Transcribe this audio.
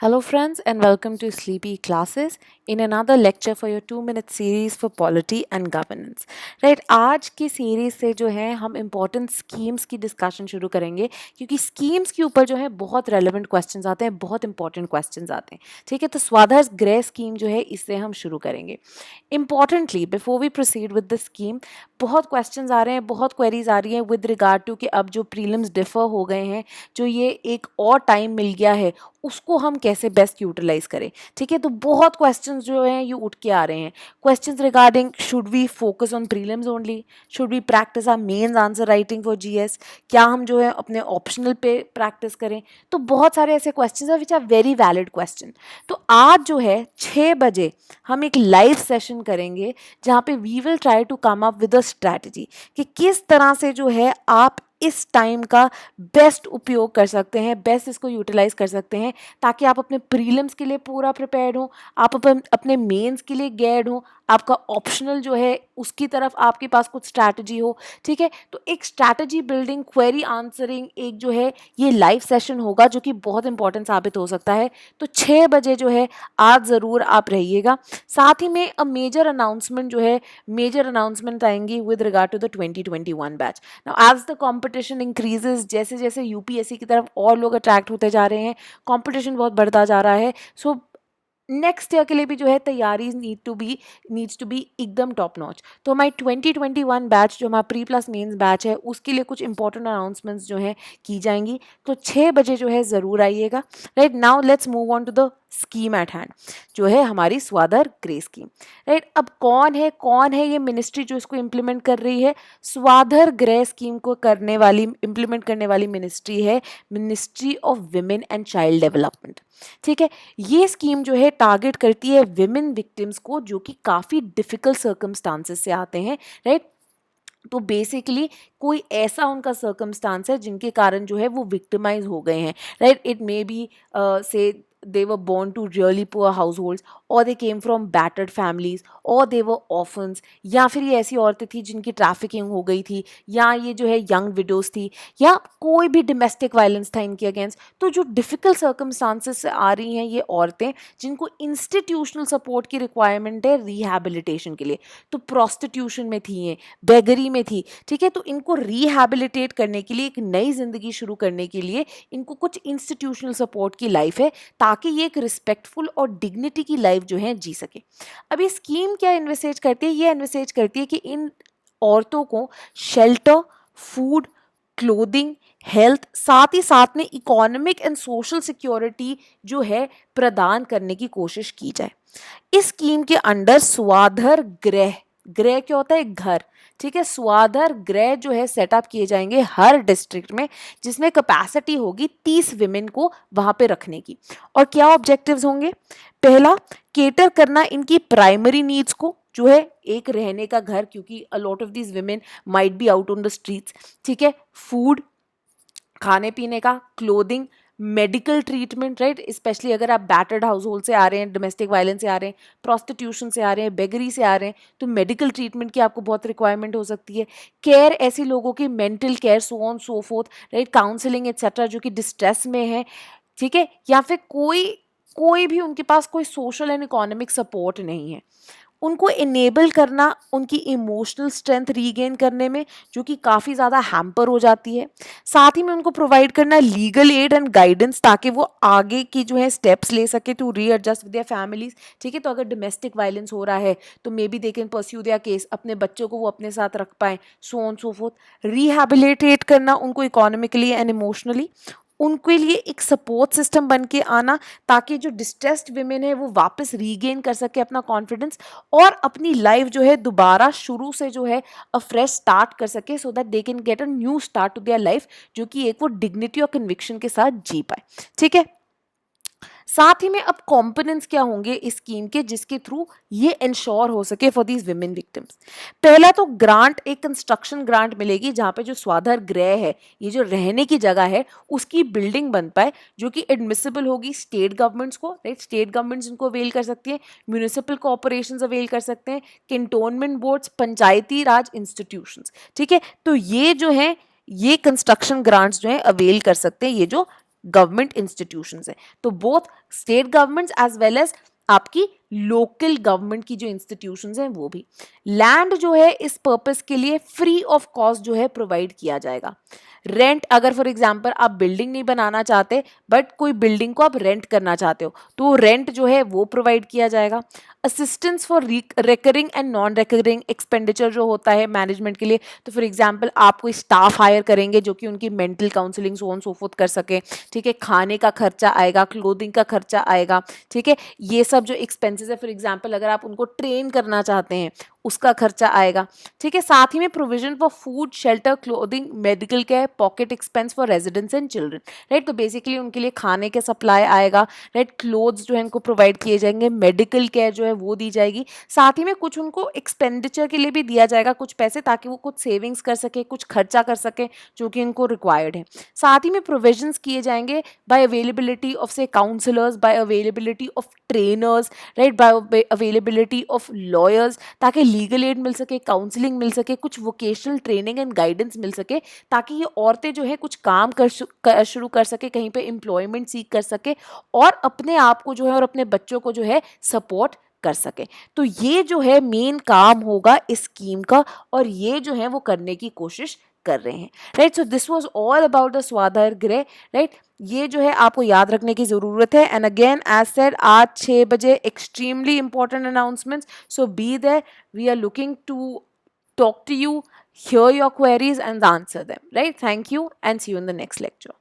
Hello, friends, and welcome to Sleepy Classes in another lecture for your 2-minute series for polity and governance. Right, आज की series से जो है हम important schemes की discussion शुरू करेंगे क्योंकि स्कीम्स के ऊपर जो है बहुत रेलेवेंट क्वेश्चंस आते हैं, बहुत इंपॉर्टेंट क्वेश्चंस आते हैं. ठीक है, तो स्वाधर्स ग्रे स्कीम जो है इससे हम शुरू करेंगे. Importantly before we proceed with the scheme, बहुत क्वेश्चंस आ रहे हैं, बहुत क्वेरीज आ रही हैं विद रिगार्ड टू कि अब जो प्रीलिम्स डिफर हो गए हैं, जो ये एक और टाइम मिल गया है उसको हम कैसे बेस्ट यूटिलाइज करें. ठीक है, तो बहुत क्वेश्चंस जो हैं ये उठ के आ रहे हैं. Questions regarding should we focus on prelims only, should we practice our mains answer writing for GS, क्या हम जो है अपने ऑप्शनल पे प्रैक्टिस करें. तो बहुत सारे ऐसे क्वेश्चंस हैं which are very valid question. तो आज जो है 6 बजे हम एक लाइव सेशन करेंगे जहाँ पे we will try to come up with a strategy कि किस तरह से जो है आप इस टाइम का बेस्ट उपयोग कर सकते हैं, बेस्ट इसको यूटिलाइज कर सकते हैं ताकि आप अपने प्रीलिम्स के लिए पूरा प्रिपेयर्ड हो, आप अपने मेंस के लिए गेयर्ड हो, आपका ऑप्शनल जो है उसकी तरफ आपके पास कुछ स्ट्रैटेजी हो. ठीक है, तो एक स्ट्रैटेजी बिल्डिंग, क्वेरी आंसरिंग एक जो है ये लाइव सेशन होगा जो कि बहुत इंपॉर्टेंट साबित हो सकता है. तो 6 बजे जो है आज ज़रूर आप रहिएगा. साथ ही में मेजर अनाउंसमेंट आएंगी with regard to the 2021 batch. Now as the competition increases, जैसे जैसे यूपीएससी की तरफ और लोग अट्रैक्ट होते जा रहे हैं, कंपटीशन बहुत बढ़ता जा रहा है. सो नेक्स्ट ईयर के लिए भी जो है तैयारी नीड्स टू बी एकदम टॉप नॉच. तो हमारी 2021 बैच जो हमारा प्री प्लस मेंस बैच है उसके लिए कुछ इंपॉर्टेंट अनाउंसमेंट्स जो है की जाएंगी. तो 6 बजे जो है ज़रूर आइएगा. Right, now let's move on to the scheme at hand जो है हमारी स्वाधर ग्रे स्कीम. राइट, अब कौन है ये मिनिस्ट्री जो इसको इम्प्लीमेंट कर रही है. स्वाधर ग्रे स्कीम को इम्प्लीमेंट करने वाली मिनिस्ट्री है ministry of women and child development. ठीक है, ये स्कीम जो है टारगेट करती है विमेन विक्टिम्स को जो कि काफ़ी डिफिकल्ट सर्कमस्टांसेस से आते हैं. राइट, तो बेसिकली कोई ऐसा उनका सर्कमस्टांस है जिनके कारण जो है वो विक्टिमाइज हो गए हैं. राइट, इट मे बी से they were born to really poor households, or they came from battered families, or they were orphans, या फिर ये ऐसी औरतें थी जिनकी ट्रैफिकिंग हो गई थी, या ये जो है यंग विडोज थी, या कोई भी डोमेस्टिक वायलेंस था इनके अगेंस्ट. तो जो डिफिकल्ट सर्कमस्टांसेस से आ रही हैं ये औरतें जिनको इंस्टीट्यूशनल सपोर्ट की रिक्वायरमेंट है रिहैबिलिटेशन के लिए, तो प्रोस्टिट्यूशन में थी, ये बेगरी में थी. ठीक है, तो इनको रिहैबिलिटेट करने के लिए, एक नई जिंदगी शुरू करने के लिए इनको कुछ इंस्टीट्यूशनल सपोर्ट की लाइफ है ताकि ये एक रिस्पेक्टफुल और डिग्निटी की लाइफ जो है जी सके. अब ये स्कीम क्या इन्वेस्टेज करती है, ये इन्वेस्टेज करती है कि इन औरतों को शेल्टर, फूड, क्लोथिंग, हेल्थ, साथ ही साथ में इकोनॉमिक एंड सोशल सिक्योरिटी जो है प्रदान करने की कोशिश की जाए. इस स्कीम के अंडर स्वाधर गृह क्या होता है, घर. ठीक है, स्वाधर गृह जो है सेटअप किए जाएंगे हर डिस्ट्रिक्ट में जिसमें कैपेसिटी होगी 30 विमेन को वहां पे रखने की. और क्या ऑब्जेक्टिव्स होंगे. पहला, केटर करना इनकी प्राइमरी नीड्स को, जो है एक रहने का घर, क्योंकि a lot of these women might be out on the streets. ठीक है, फूड, खाने पीने का, clothing, medical treatment. Right, specially अगर आप बैटर्ड हाउस होल्ड से आ रहे हैं, डोमेस्टिक वायलेंस से आ रहे हैं, प्रोस्टिट्यूशन से आ रहे हैं, बेगरी से आ रहे हैं, तो मेडिकल ट्रीटमेंट की आपको बहुत रिक्वायरमेंट हो सकती है. केयर, ऐसे लोगों की mental care, so on so fourth. Right, counselling etcetera जो कि डिस्ट्रेस में है. ठीक है, या फिर कोई भी उनके पास कोई सोशल एंड इकोनॉमिक सपोर्ट नहीं है, उनको इनेबल करना उनकी इमोशनल स्ट्रेंथ रीगेन करने में जो कि काफ़ी ज़्यादा हैम्पर हो जाती है. साथ ही में उनको प्रोवाइड करना लीगल एड एंड गाइडेंस ताकि वो आगे की जो है स्टेप्स ले सके to readjust with their families. ठीक है, तो अगर डोमेस्टिक वायलेंस हो रहा है तो may be they can pursue there case, अपने बच्चों को वो अपने साथ रख पाएँ, so on so fourth. Rehabilitate करना उनको इकोनॉमिकली एंड इमोशनली, उनके लिए एक सपोर्ट सिस्टम बन के आना ताकि जो डिस्ट्रेस्ड विमेन है वो वापस रीगेन कर सके अपना कॉन्फिडेंस और अपनी लाइफ जो है दोबारा शुरू से जो है अ फ्रेश स्टार्ट कर सके, so that they can get a new start to their life जो कि एक वो डिग्निटी और कन्विक्शन के साथ जी पाए. ठीक है, साथ ही में अब कॉम्पोनेंट्स क्या होंगे इस स्कीम के जिसके थ्रू ये इंश्योर हो सके फॉर दीज विमेन विक्टिम्स. पहला तो ग्रांट, एक कंस्ट्रक्शन ग्रांट मिलेगी जहाँ पे जो स्वाधर गृह है, ये जो रहने की जगह है, उसकी बिल्डिंग बन पाए जो कि एडमिसिबल होगी स्टेट गवर्नमेंट्स को. राइट, स्टेट गवर्नमेंट्स इनको अवेल कर सकती हैं, म्यूनिसिपल कॉर्पोरेशंस अवेल कर सकते हैं, कैंटोनमेंट बोर्ड्स, पंचायती राज इंस्टीट्यूशंस. ठीक है, तो ये जो है ये कंस्ट्रक्शन ग्रांट्स जो है अवेल कर सकते हैं ये जो गवर्नमेंट इंस्टीट्यूशंस हैं। तो both state governments as well as आपकी लोकल गवर्नमेंट की जो इंस्टीट्यूशंस हैं वो भी। लैंड जो है इस पर्पस के लिए फ्री ऑफ कॉस्ट जो है प्रोवाइड किया जाएगा। रेंट, अगर फॉर एग्जांपल आप बिल्डिंग नहीं बनाना चाहते बट कोई बिल्डिंग को आप रेंट करना चाहते हो तो रेंट जो है वो प्रोवाइड किया जाएगा। Assistance for recurring and non recurring expenditure जो होता है मैनेजमेंट के लिए, तो फॉर एग्जांपल आप कोई स्टाफ हायर करेंगे जो कि उनकी mental counselling so on so fourth कर सके, ठीक है, खाने का खर्चा आएगा, क्लोथिंग का खर्चा आएगा, ठीक है, ये सब जो एक्सपेंसेस है, फॉर एग्जांपल अगर आप उनको ट्रेन करना चाहते हैं उसका खर्चा आएगा, ठीक है। साथ ही में provision for food, shelter, clothing, medical care, pocket expense for residents and children, right. तो बेसिकली उनके लिए खाने के सप्लाई आएगा, राइट, क्लोथ्स जो है इनको प्रोवाइड किए जाएंगे, मेडिकल केयर जो है वो दी जाएगी, साथ ही में कुछ उनको एक्सपेंडिचर के लिए भी दिया जाएगा कुछ पैसे, ताकि वो कुछ सेविंग्स कर सके, कुछ खर्चा कर सके जो कि इनको रिक्वायर्ड है। साथ ही में प्रोविजंस किए जाएंगे बाय अवेलेबिलिटी ऑफ से counsellors, by availability of trainers, right, by availability of lawyers, ताकि लीगल एड मिल सके, काउंसलिंग मिल सके, कुछ वोकेशनल ट्रेनिंग एंड गाइडेंस मिल सके, ताकि ये औरतें जो है कुछ काम शुरू कर सके, कहीं पे एम्प्लॉयमेंट सीख कर सके और अपने आप को जो है और अपने बच्चों को जो है सपोर्ट कर सके। तो ये जो है मेन काम होगा इस स्कीम का और ये जो है वो करने की कोशिश कर रहे हैं, right. So this was all about the Swadhar Griha, right. ये जो है आपको याद रखने की ज़रूरत है। एंड अगेन एज सेड आज 6 बजे extremely important announcements, so be there, we are looking to talk to you, hear your queries and answer them, right? Thank you and see you in the next lecture.